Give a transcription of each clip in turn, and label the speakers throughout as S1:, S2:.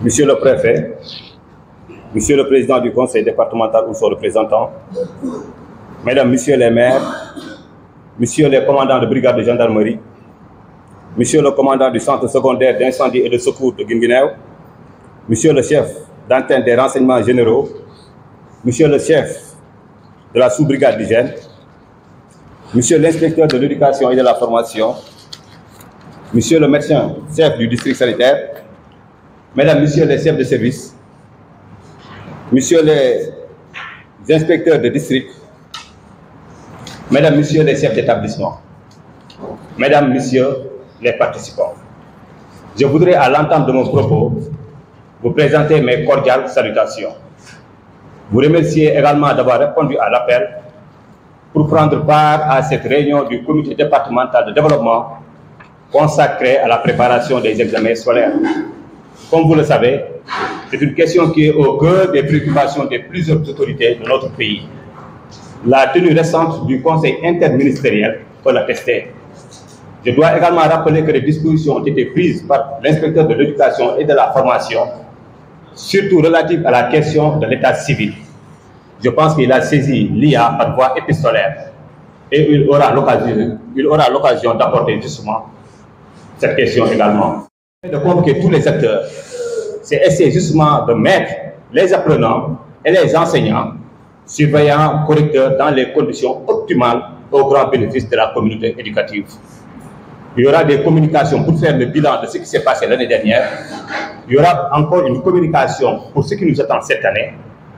S1: Monsieur le préfet, Monsieur le président du conseil départemental ou son représentant, Mesdames, Messieurs les maires, Messieurs les commandants de brigade de gendarmerie, Monsieur le commandant du centre secondaire d'incendie et de secours de Guinguinéo, Monsieur le chef d'antenne des renseignements généraux, Monsieur le chef de la sous-brigade d'hygiène, Monsieur l'inspecteur de l'éducation et de la formation, Monsieur le médecin chef du district sanitaire, Mesdames, Messieurs les chefs de service, Messieurs les inspecteurs de district, Mesdames, Messieurs les chefs d'établissement, Mesdames, Messieurs les participants, je voudrais à l'entame de mon propos vous présenter mes cordiales salutations. Vous remercier également d'avoir répondu à l'appel pour prendre part à cette réunion du comité départemental de développement consacrée à la préparation des examens scolaires. Comme vous le savez, c'est une question qui est au cœur des préoccupations de plusieurs autorités de notre pays. La tenue récente du Conseil interministériel peut l'attester. Je dois également rappeler que les dispositions ont été prises par l'inspecteur de l'éducation et de la formation, surtout relatives à la question de l'état civil. Je pense qu'il a saisi l'IA par voie épistolaire et il aura l'occasion d'apporter justement cette question également. De convoquer tous les acteurs, c'est essayer justement de mettre les apprenants et les enseignants, surveillants, correcteurs dans les conditions optimales au grand bénéfice de la communauté éducative. Il y aura des communications pour faire le bilan de ce qui s'est passé l'année dernière. Il y aura encore une communication pour ce qui nous attend cette année,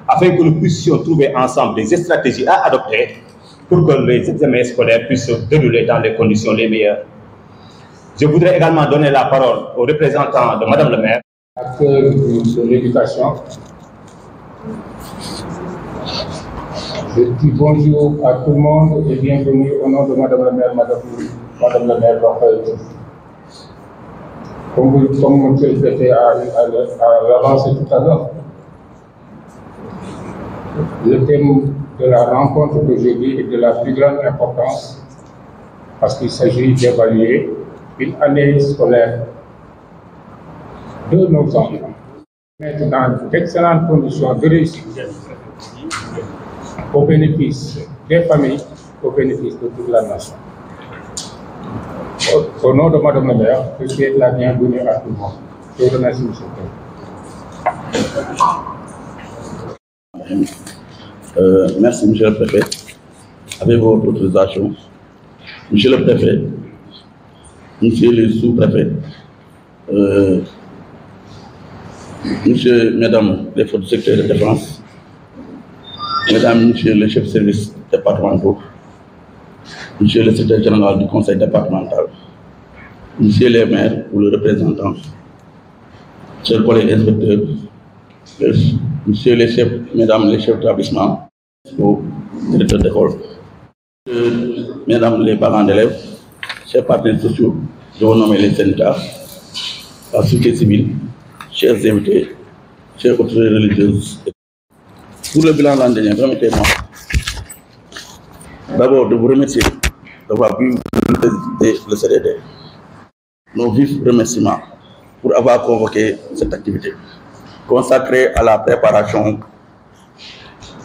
S1: afin que nous puissions trouver ensemble des stratégies à adopter pour que les examens scolaires puissent se dérouler dans les conditions les meilleures. Je voudrais également donner la parole aux représentants de Madame le maire.
S2: Acteurs de l'éducation, je dis bonjour à tout le monde et bienvenue au nom de Madame le maire, Madame le maire Raphaël. Comme monsieur le préfet a avancé tout à l'heure, le thème de la rencontre d'aujourd'hui est de la plus grande importance parce qu'il s'agit d'évaluer une année scolaire de nos enfants, mettre dans d'excellentes conditions de réussite au bénéfice des familles, au bénéfice de toute la nation. Au nom de Madame la maire, je souhaite la bienvenue à tout le monde. Je vous remercie, monsieur le préfet.
S3: Merci, monsieur le préfet. Avec votre autorisation, monsieur le préfet, monsieur le sous-préfet, mesdames les forces du secteur de défense, mesdames, monsieur le chef de service départemental, monsieur le secrétaire général du conseil départemental, monsieur les maires ou le représentant, chers collègues inspecteurs, monsieur les chefs, mesdames les chefs d'établissement, aux directeurs d'école, mesdames les parents d'élèves, chers partenaires sociaux, je vous nomme les syndicats, la société civile, chers invités, chers autorités religieuses. Pour le bilan l'an dernier, permettez-moi d'abord de vous remercier d'avoir pu visiter le CDD. Nos vifs remerciements pour avoir convoqué cette activité consacrée à la préparation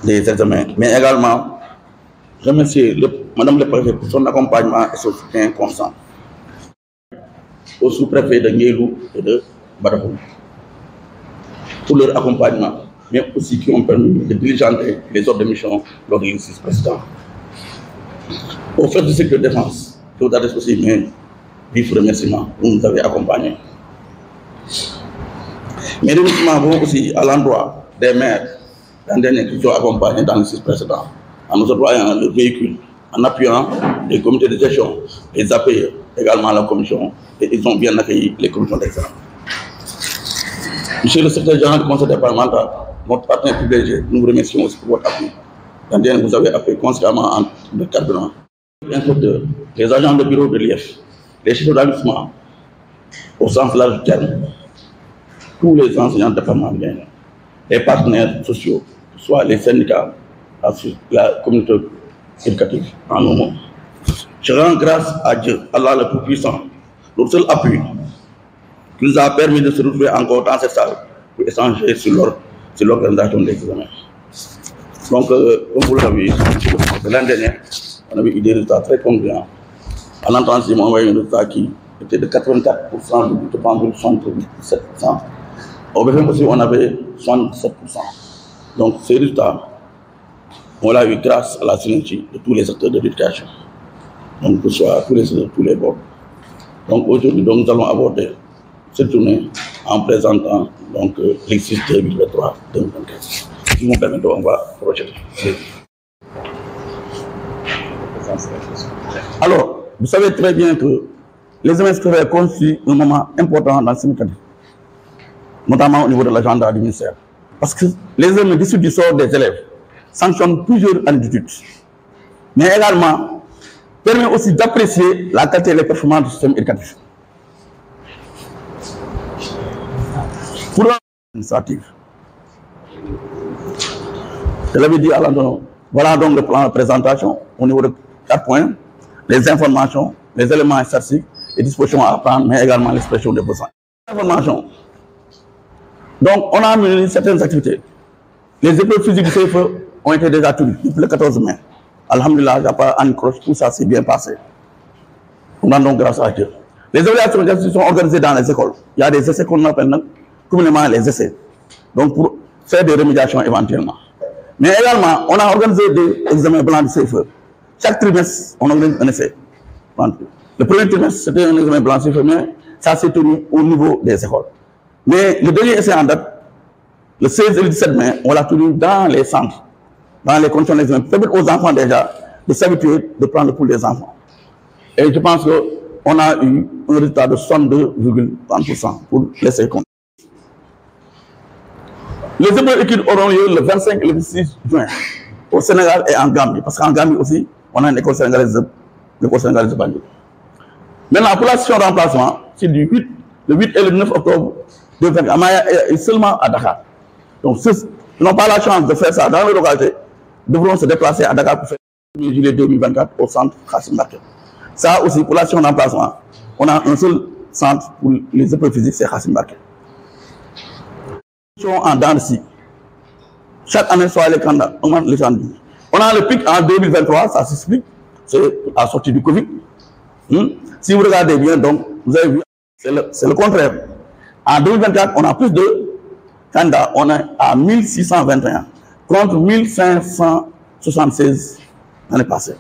S3: des examens, mais également remercier Madame le préfet pour son accompagnement et son soutien constant, au sous-préfet de Nguélou et de Badabou pour leur accompagnement, mais aussi qui ont permis de diligenter les ordres de mission lors de l'exercice précédent. Au fait du secteur de défense, je vous adresse aussi mes vifs remerciements, vous nous avez accompagnés. Mes remerciements vont aussi à l'endroit des maires l'an dernier qui ont accompagné dans l'exercice précédent, en nous octroyant le véhicule, en appuyant les comités de gestion, les APE, également la commission, et ils ont bien accueilli les commissions d'examen. Monsieur le secrétaire général du conseil départemental, notre partenaire privilégié, nous vous remercions aussi pour votre appui. L'an dernier, vous avez appuyé constamment en de carburant. Les inspecteurs, les agents de bureau de l'IF, les chefs d'établissement, au sens large du terme, tous les enseignants départementaux, les partenaires sociaux, soit les syndicats, la communauté éducative en nos mots. Je rends grâce à Dieu, Allah le Tout-Puissant, notre seul appui, qui nous a permis de se retrouver encore dans cette salle pour échanger sur l'organisation des examens. Donc, comme vous l'avez vu, l'année dernière, on avait eu des résultats très convaincants. À l'entrée, on avait un résultat qui était de 84%, de 77%. Au BFM aussi, on avait 67%. Donc, ces résultats, on l'a eu grâce à la synergie de tous les acteurs de l'éducation. Donc, que ce soit tous les bords. Donc, aujourd'hui, nous allons aborder cette journée en présentant l'exercice 2023-2024. Si vous me permettez, on va projeter. Alors, vous savez très bien que l'examen scolaire constitue un moment important dans ce mécanisme, notamment au niveau de l'agenda du ministère. Parce que l'examen issu du sort des élèves sanctionne plusieurs années d'études, mais également permet aussi d'apprécier la qualité et les performances du système éducatif. Pour l'administratif, je l'avais dit à l'endroit, voilà donc le plan de présentation au niveau de 4 points, les informations, les éléments statistiques, les dispositions à prendre, mais également l'expression des besoins. Informations. Donc, on a mené certaines activités. Les épreuves physiques du CFE ont été déjà tenues depuis le 14 mai. Alhamdulillah, il n'y a pas un croche, tout ça s'est bien passé. On a donc grâce à Dieu. Les évaluations sont organisées dans les écoles. Il y a des essais qu'on appelle communément les essais. Donc, pour faire des remédiations éventuellement. Mais également, on a organisé des examens blancs du CFE. Chaque trimestre, on organise un essai. Le premier trimestre, c'était un examen blanc du CFE, mais ça s'est tenu au niveau des écoles. Mais le dernier essai en date, le 16 et le 17 mai, on l'a tenu dans les centres, dans les conditions d'examen, pour permettre aux enfants déjà de s'habituer de prendre le pouls des enfants. Et je pense qu'on a eu un résultat de 62,30% pour l'essai. Les épreuves études auront lieu le 25 et le 26 juin au Sénégal et en Gambie, parce qu'en Gambie aussi, on a une école sénégalaise de Banjul. Maintenant, pour la session de remplacement, c'est le 8 et le 9 octobre 2024, seulement à Dakar. Donc, ceux qui n'ont pas la chance de faire ça dans les localités devront se déplacer à Dakar pour faire le 1er juillet 2024 au centre Khassim Mbacké. Ça aussi, pour la session d'emplacement, on a un seul centre pour les épreuves physiques, c'est Khassim Mbacké. En dents de scie. Chaque année, soit les candidats, on a le pic en 2023, ça s'explique, c'est à la sortie du Covid. Si vous regardez bien, donc, vous avez vu, c'est le contraire. En 2024, on a plus de candidats, on est à 1621 contre 1576 l'année passée.